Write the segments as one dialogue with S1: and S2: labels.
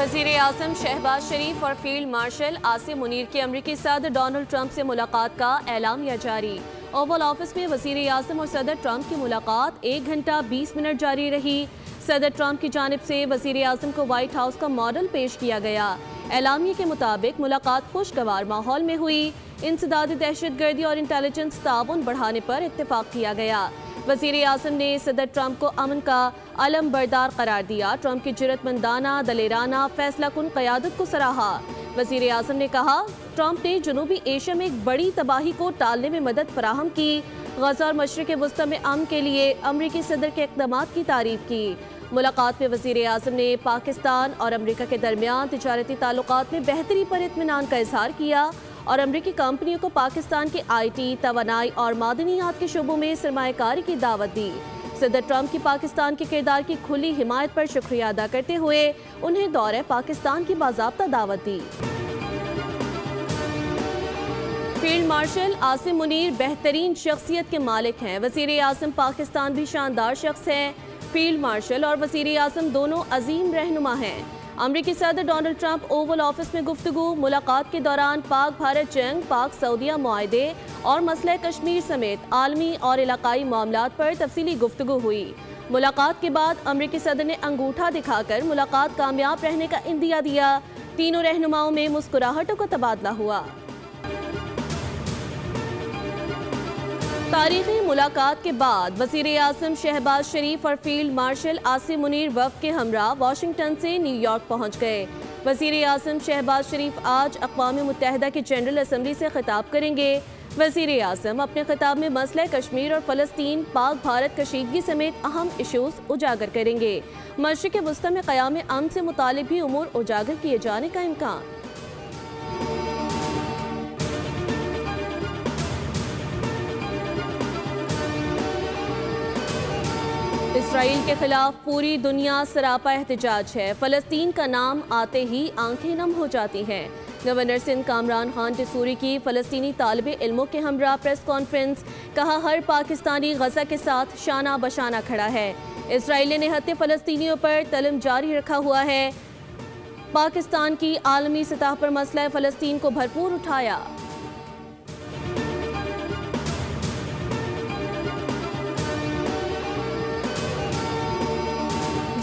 S1: وزیر اعظم شہباز شریف اور field marshal Asim Munir کی امریکی صدر ڈونلڈ ٹرمپ سے ملاقات کا اعلامیہ جاری۔ اوول آفس میں وزیر اعظم اور صدر ٹرمپ کی ملاقات 1 گھنٹہ 20 منٹ جاری رہی۔ صدر ٹرمپ کی جانب سے وزیر اعظم کو وائٹ ہاؤس کا ماڈل پیش کیا گیا۔ اعلامیے کے مطابق ملاقات خوشگوار ماحول میں ہوئی۔ انسداد دہشت گردی اور انٹیلیجنس تعاون بڑھانے پر اتفاق کیا گیا۔ وزیر اعظم نے صدر ٹرمپ کو امن کا علم بردار قرار دیا۔ ٹرمپ کی جرأت مندانہ، دلیرانہ، فیصلہ کن قیادت کو سراہا۔ وزیر اعظم نے کہا، ٹرمپ نے جنوبی ایشیا میں ایک بڑی تباہی کو ٹالنے میں مدد فراہم کی۔ غزہ اور مشرق وسطی میں امن کے لیے امریکی صدر کے اقدامات کی تعریف کی۔ ملاقات میں وزیر اعظم نے پاکستان اور امریکہ کے درمیان تجارتی تعلقات میں بہتری پر اطمینان کا اظہار کیا اور امریکی کمپنیوں کو پاکستان کے آئی ٹی، توانائی اور معدنیات کے شعبوں میں سرمایہ کاری کی دعوت دی۔ صدر ٹرمپ کی پاکستان کے کردار کی کھلی حمایت پر شکریہ ادا کرتے ہوئے انہیں دورہ پاکستان کی باضابطہ دعوت دی۔ فیلڈ مارشل عاصم منیر بہترین شخصیت کے مالک ہیں۔ وزیر اعظم پاکستان بھی شاندار شخص ہیں۔ فیلڈ مارشل اور وزیر اعظم دونوں عظیم رہنما ہیں۔ امریکی صدر ڈونلڈ ٹرمپ اوول آفس میں گفتگو۔ ملاقات کے دوران پاک بھارت جنگ، پاک سعودیہ معاہدے اور مسئلہ کشمیر سمیت عالمی اور علاقائی معاملات پر تفصیلی گفتگو ہوئی۔ ملاقات کے بعد امریکی صدر نے انگوٹھا دکھا کر ملاقات کامیاب رہنے کا عندیہ دیا۔ تینوں رہنماؤں میں مسکراہٹوں کا تبادلہ ہوا۔ تاریخی ملاقات کے بعد وزیر اعظم شہباز شریف اور فیلڈ مارشل عاصم منیر وفد کے ہمراہ واشنگٹن سے نیو یارک پہنچ گئے۔ وزیر اعظم شہباز شریف آج اقوام متحدہ کی جنرل اسمبلی سے خطاب کریں گے۔ وزیر اعظم اپنے خطاب میں مسئلہ کشمیر اور فلسطین، پاک بھارت کشیدگی سمیت اہم ایشوز اجاگر کریں گے۔ مشرق وسطی میں قیام امن سے متعلق بھی امور اجاگر کیے جانے کا امکان۔ اسرائیل کے خلاف پوری دنیا سراپا احتجاج ہے۔ فلسطین کا نام آتے ہی آنکھیں نم ہو جاتی ہیں۔ گورنر سندھ کامران خان ٹسوری کی فلسطینی طالب علموں کے ہمراہ پریس کانفرنس، کہا ہر پاکستانی غزہ کے ساتھ شانہ بشانہ کھڑا ہے۔ اسرائیل نے نہتے فلسطینیوں پر تلم جاری رکھا ہوا ہے۔ پاکستان کی عالمی سطح پر مسئلہ فلسطین کو بھرپور اٹھایا۔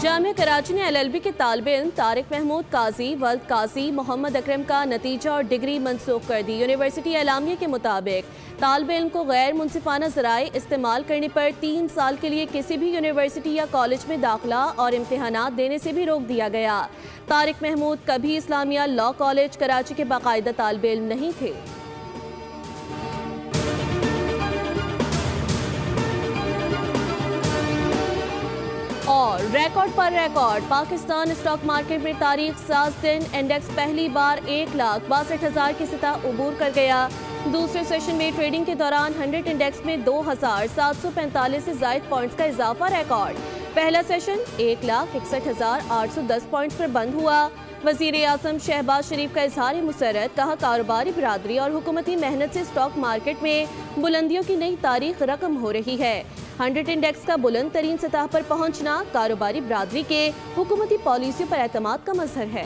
S1: جامعہ کراچی نے LLB کے طالب علم طارق محمود قاضی، ولد قاضی محمد اکرم کا نتیجہ اور ڈگری منسوخ کر دی۔ یونیورسٹی اعلامیہ کے مطابق طالب علم کو غیر منصفانہ ذرائع استعمال کرنے پر 3 سال کے لیے کسی بھی یونیورسٹی یا کالج میں داخلہ اور امتحانات دینے سے بھی روک دیا گیا۔ طارق محمود کبھی اسلامیہ لاء کالج کراچی کے باقاعدہ طالب علم نہیں تھے۔ اور ریکارڈ پر ریکارڈ، پاکستان اسٹاک مارکیٹ میں تاریخ ساز دن، انڈیکس پہلی بار 1,62,000 کی سطح عبور کر گیا۔ دوسرے سیشن میں ٹریڈنگ کے دوران 100 انڈیکس میں 2,745 سے زائد پوائنٹس کا اضافہ ریکارڈ۔ پہلا سیشن 1,61,810 پوائنٹس پر بند ہوا۔ وزیر اعظم شہباز شریف کا اظہار مسرت، کہا کاروباری برادری اور حکومتی محنت سے اسٹاک مارکیٹ میں بلندیوں کی نئی تاریخ رقم ہو رہی ہے۔ 100 انڈیکس کا بلند ترین سطح پر پہنچنا کاروباری برادری کے حکومتی پالیسیوں پر اعتماد کا مظہر ہے۔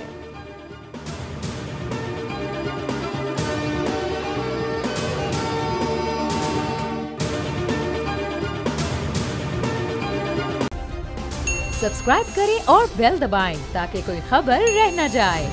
S2: سبسکرائب کریں اور بیل دبائیں تاکہ کوئی خبر رہ نہ جائے۔